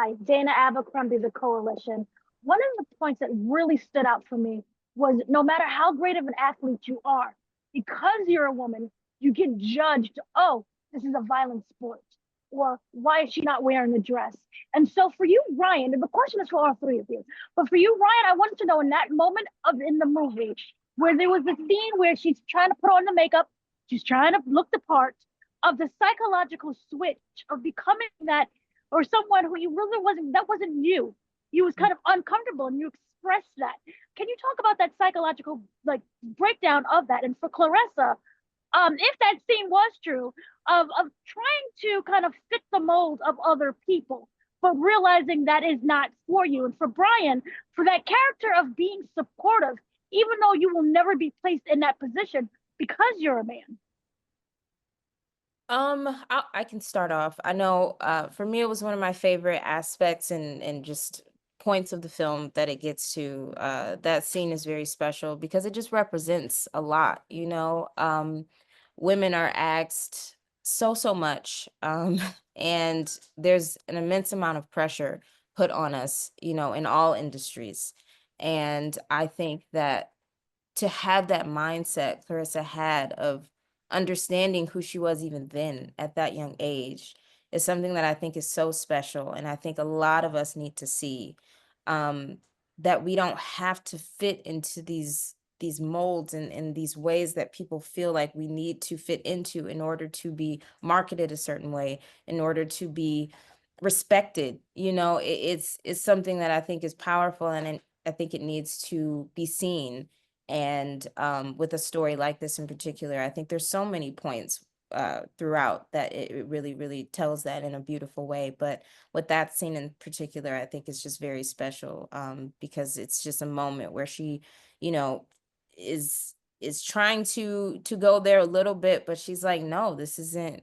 by Dana Abercrombie, The Coalition, one of the points that really stood out for me was no matter how great of an athlete you are, because you're a woman, you get judged. Oh, this is a violent sport. Or why is she not wearing a dress? And so for you, Ryan, and the question is for all three of you, but for you, Ryan, I wanted to know in that moment of in the movie where there was the scene where she's trying to put on the makeup, she's trying to look the part of the psychological switch of becoming that or someone who you really wasn't, that wasn't you. You was kind of uncomfortable and you expressed that. Can you talk about that psychological like breakdown of that? And for Claressa, if that scene was true, of trying to kind of fit the mold of other people, but realizing that is not for you. And for Brian, for that character of being supportive, even though you will never be placed in that position because you're a man. I can start off. I know, for me, it was one of my favorite aspects and just points of the film that it gets to. That scene is very special because it just represents a lot. Women are asked so much, and there's an immense amount of pressure put on us, in all industries. And I think that to have that mindset Clarissa had of understanding who she was even then at that young age is something that I think is so special. And I think a lot of us need to see um, that we don't have to fit into these molds and these ways that people feel like we need to fit into in order to be marketed a certain way, in order to be respected. It's something that I think is powerful, and I think it needs to be seen. And with a story like this in particular, I think there's so many points throughout that it really, really tells that in a beautiful way. But with that scene in particular, I think it's just very special because it's just a moment where she, you know, is trying to go there a little bit, but she's like, no, this isn't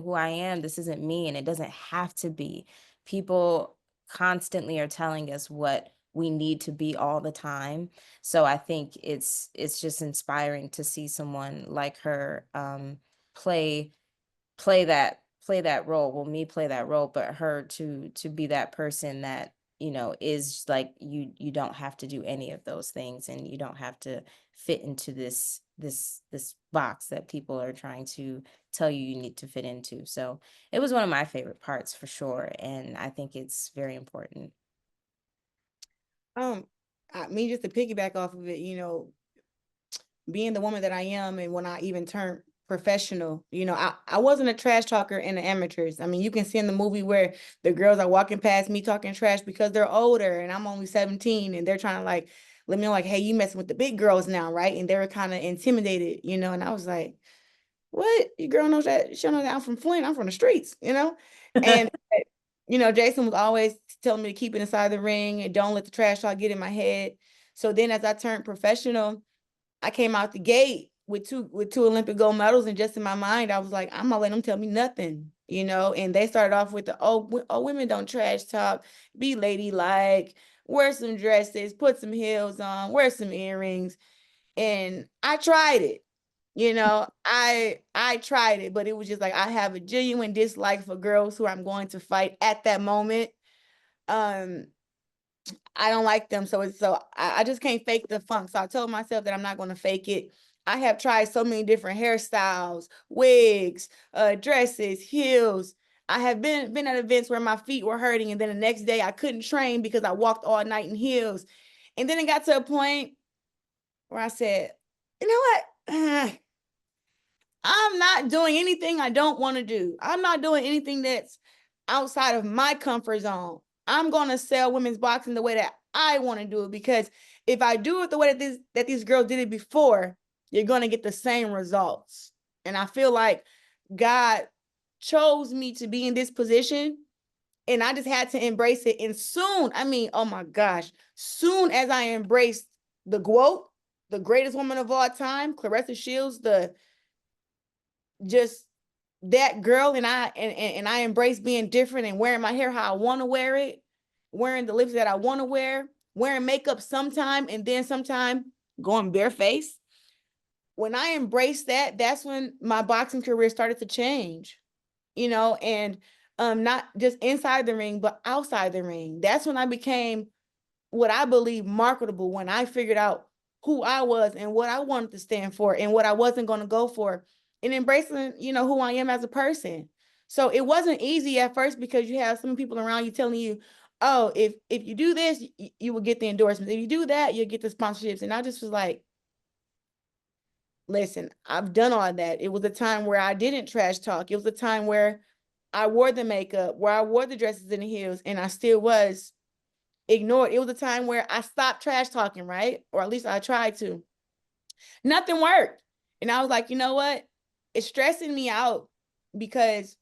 who I am. This isn't me, and it doesn't have to be. People constantly are telling us what we need to be all the time. So I think it's just inspiring to see someone like her play play that role. Well, me play that role, but her to be that person that, is like you don't have to do any of those things, and you don't have to fit into this box that people are trying to tell you need to fit into. So it was one of my favorite parts for sure, and I think it's very important. Um, me just to piggyback off of it, being the woman that I am, and when I even turned professional, I wasn't a trash talker in the amateurs. I mean, you can see in the movie where the girls are walking past me talking trash because they're older and I'm only 17, and they're trying to like let me know like, hey, you messing with the big girls now, right? And they were kind of intimidated, and I was like, what? You girl knows that she don't know that I'm from Flint, I'm from the streets. And Jason was always telling me to keep it inside the ring and don't let the trash talk get in my head. So then as I turned professional, I came out the gate with two Olympic gold medals, and just in my mind, I was like, I'm gonna let them tell me nothing. And they started off with the women don't trash talk, be ladylike, wear some dresses, put some heels on, wear some earrings, and I tried it. I tried it, but it was just like I have a genuine dislike for girls who I'm going to fight at that moment. Um, I don't like them. So I just can't fake the funk. So I told myself that I'm not going to fake it. I have tried so many different hairstyles, wigs, dresses, heels. I have been at events where my feet were hurting, and then the next day I couldn't train because I walked all night in heels. And then it got to a point where I said, you know what? I'm not doing anything I don't want to do. I'm not doing anything that's outside of my comfort zone. I'm going to sell women's boxing the way that I want to do it, because if I do it the way that these girls did it before, you're going to get the same results. And I feel like God chose me to be in this position, and I just had to embrace it. And soon, I mean, oh my gosh, soon as I embraced the GOAT, the greatest woman of all time, Claressa Shields, just that girl, and I embrace being different and wearing my hair how I want to wear it, wearing the lips that I want to wear, wearing makeup sometime, and then sometime going bareface. When I embraced that, that's when my boxing career started to change. And not just inside the ring, but outside the ring. That's when I became what I believe marketable, when I figured out who I was and what I wanted to stand for and what I wasn't going to go for, and embracing, who I am as a person. So it wasn't easy at first, because you have some people around you telling you, oh, if you do this, you will get the endorsements. If you do that, you'll get the sponsorships. And I just was like, listen, I've done all that. It was a time where I didn't trash talk. It was a time where I wore the makeup, where I wore the dresses and the heels, and I still was ignored. It was a time where I stopped trash talking, right? Or at least I tried to. Nothing worked. And I was like, you know what? It's stressing me out, because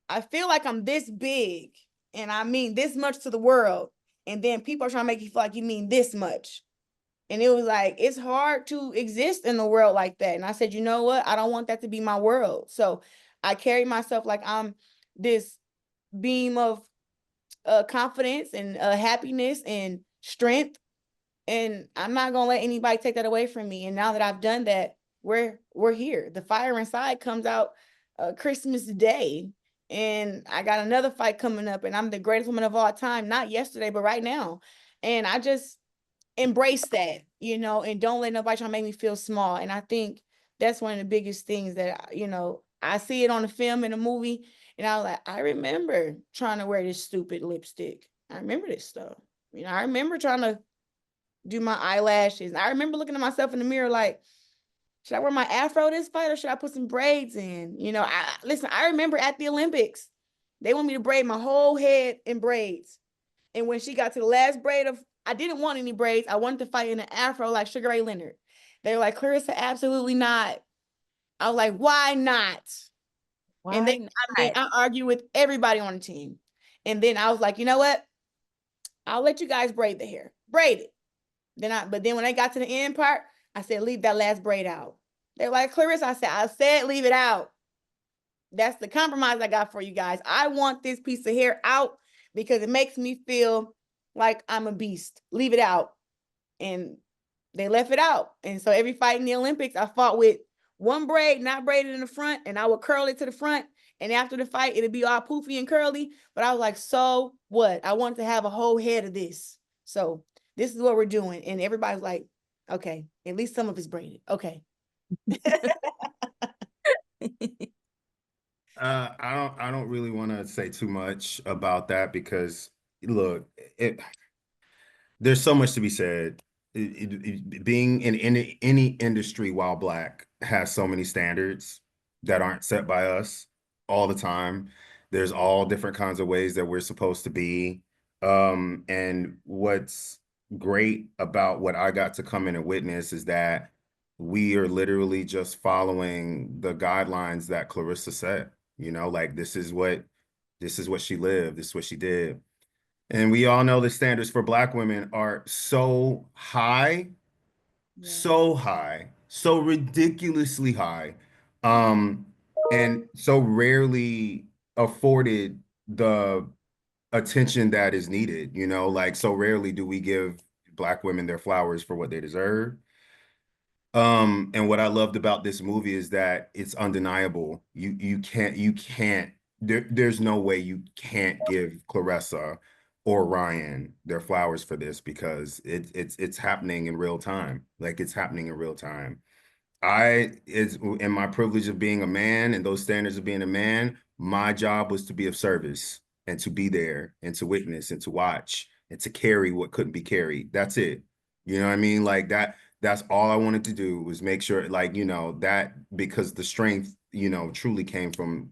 I feel like I'm this big and I mean this much to the world. And then people are trying to make you feel like you mean this much. And it was like, it's hard to exist in a world like that. And I said, you know what? I don't want that to be my world. So I carry myself like I'm this beam of confidence and happiness and strength. And I'm not gonna let anybody take that away from me. And now that I've done that, we're here. The fire inside comes out Christmas Day. And I got another fight coming up, and I'm the greatest woman of all time, not yesterday, but right now. And I just embrace that, and don't let nobody try to make me feel small. And I think that's one of the biggest things that, I see it on the film, in the movie, and I was like, I remember trying to wear this stupid lipstick. I remember this stuff. I remember trying to do my eyelashes. I remember looking at myself in the mirror like, should I wear my afro this fight, or should I put some braids in? Listen, I remember at the Olympics, they want me to braid my whole head in braids. And when she got to the last braid I didn't want any braids. I wanted to fight in an afro like Sugar Ray Leonard. They were like, Claressa, absolutely not. I was like, why not? And then I argue with everybody on the team. And then I was like, you know what? I'll let you guys braid the hair. Braid it. But then when I got to the end part, I said, leave that last braid out. They're like, Claressa, I said, leave it out. That's the compromise I got for you guys. I want this piece of hair out because it makes me feel like I'm a beast. Leave it out. And they left it out. And so every fight in the Olympics, I fought with one braid, not braided in the front, and I would curl it to the front. And after the fight, it'd be all poofy and curly. But I was like, so what? I want to have a whole head of this. So this is what we're doing. And everybody's like, okay, at least some of it's braided. Okay. I don't really want to say too much about that, because look, there's so much to be said. Being in any industry while Black has so many standards that aren't set by us all the time. There's all different kinds of ways that we're supposed to be. And what's great about what I got to come in and witness is that we are literally just following the guidelines that Claressa set. Like this is what she lived, this is what she did. And we all know the standards for Black women are so high, so high, so ridiculously high, and so rarely afforded the attention that is needed. Like so rarely do we give Black women their flowers for what they deserve. And what I loved about this movie is that it's undeniable. You can't there's no way you can't give Claressa or Ryan their flowers for this, because it's happening in real time. Like it's happening in real time. It's in my privilege of being a man and those standards of being a man, my job was to be of service and to be there and to witness and to watch and to carry what couldn't be carried. That's it. You know what I mean? Like that's all I wanted to do, was make sure, like, that, because the strength, truly came from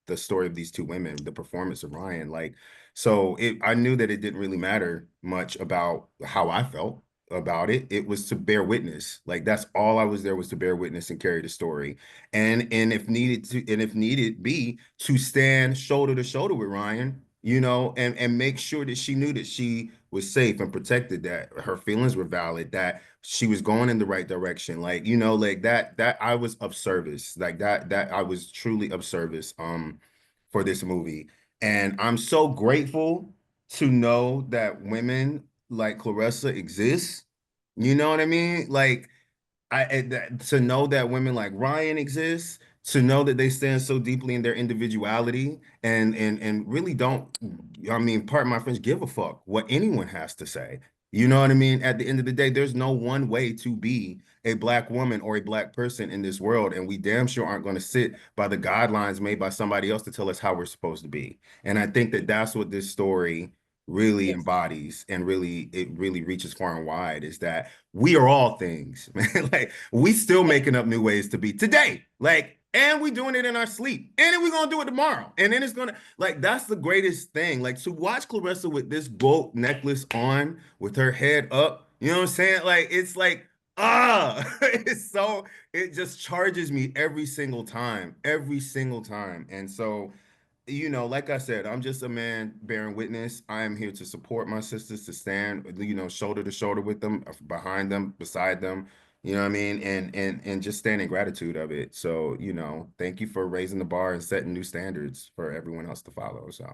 the story of these two women, the performance of Ryan. Like, so I knew that it didn't really matter much about how I felt about it. It was to bear witness. Like that's all I was there, was to bear witness and carry the story. And if needed be, to stand shoulder to shoulder with Ryan, and make sure that she knew that she was safe and protected, that her feelings were valid, that she was going in the right direction. Like, like that I was of service. Like that I was truly of service for this movie. And I'm so grateful to know that women like Claressa exists. You know what I mean? Like to know that women like Ryan exists, to know that they stand so deeply in their individuality and really don't, I mean, pardon my French, give a fuck what anyone has to say. You know what I mean? At the end of the day, there's no one way to be a Black woman or a Black person in this world, and we damn sure aren't going to sit by the guidelines made by somebody else to tell us how we're supposed to be. And I think that that's what this story really Yes. embodies, and really it really reaches far and wide, is that we are all things, man. Like, we still making up new ways to be today, like, and we doing it in our sleep, and then we're gonna do it tomorrow, and then it's gonna, like, that's the greatest thing. Like, to watch Claressa with this gold necklace on, with her head up, you know what I'm saying? Like, it's like, it's so, it just charges me every single time, and so, you know, like I said, I'm just a man bearing witness. I am here to support my sisters, to stand, you know, shoulder to shoulder with them, behind them, beside them, you know what I mean? And just stand in gratitude of it. So, you know, thank you for raising the bar and setting new standards for everyone else to follow. So